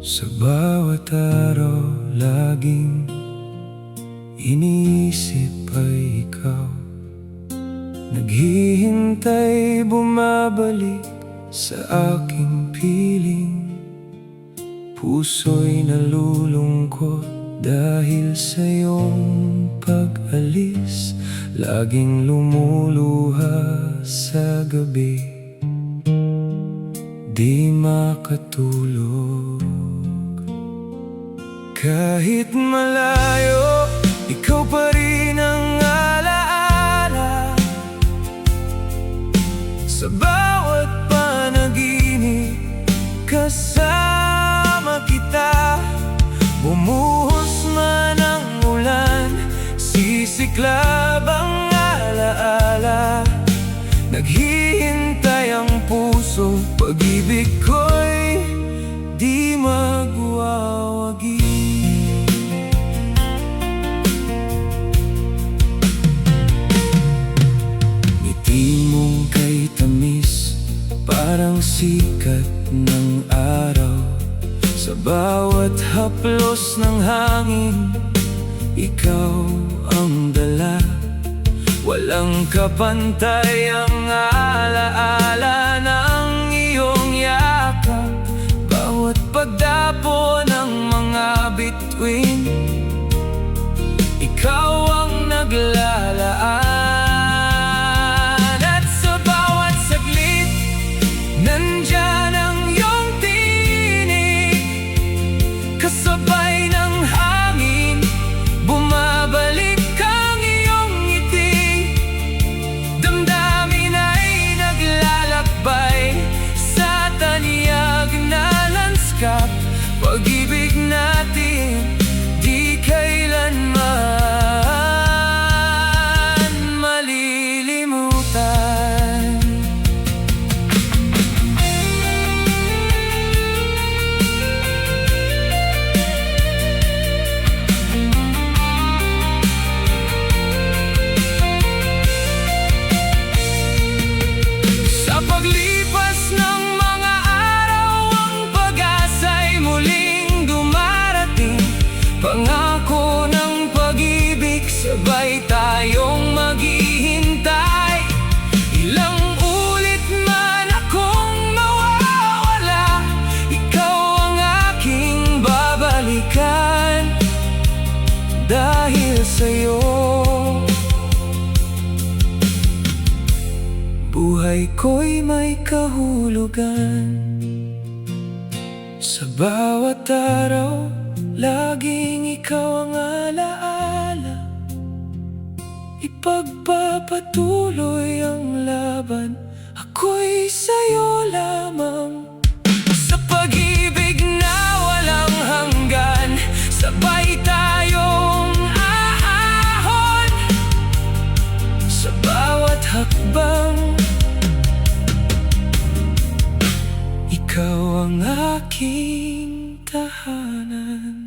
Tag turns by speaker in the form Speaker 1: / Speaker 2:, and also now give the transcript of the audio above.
Speaker 1: Sa bawat araw, laging iniisip ay ikaw. Naghihintay, bumabalik sa aking piling. Puso'y nalulungkot dahil sa iyong pag-alis. Laging lumuluha sa gabi, di makatulog. Kahit malayo, ikaw pa rin ang alaala. Sa bawat panaginip, kasama kita. Bumuhos man ang ulan, sisiklab ang alaala. Naghihintay ang puso, pag-ibig ko'y di magwawagi. Ngiti mong kay tamis, parang sikat ng araw. Sa bawat haplos ng hangin, ikaw ang dala. Walang kapantay ang alaala ng iyong yakap. Bawat pagdapo ng mga bituin, ikaw ang naglalaan. At sa bawat saglit, nandyan ang iyong tinig. Kasabay ng hangin, bumabalik ang iyong ngiti. Damdamin ay naglalakbay sa taniyag na lanskap. Pag-ibig natin di kailanman malilimutan. Sa paglipas ng mga araw, ang pag-asa'y muling dumarating. Pangako ng pag-ibig, sabay tayong maghihintay. Ilang ulit man akong mawawala, ikaw ang aking babalikan. Dahil sa'yo, buhay ko'y may kahulugan. Sa bawat araw, laging ikaw ang alaala. Ipagpapatuloy ang laban, ako'y sa'yo lamang. Sa pag-ibig na walang hanggan, sabay tayong aahon. Sa bawat hakbang, ikaw ang aking tahanan.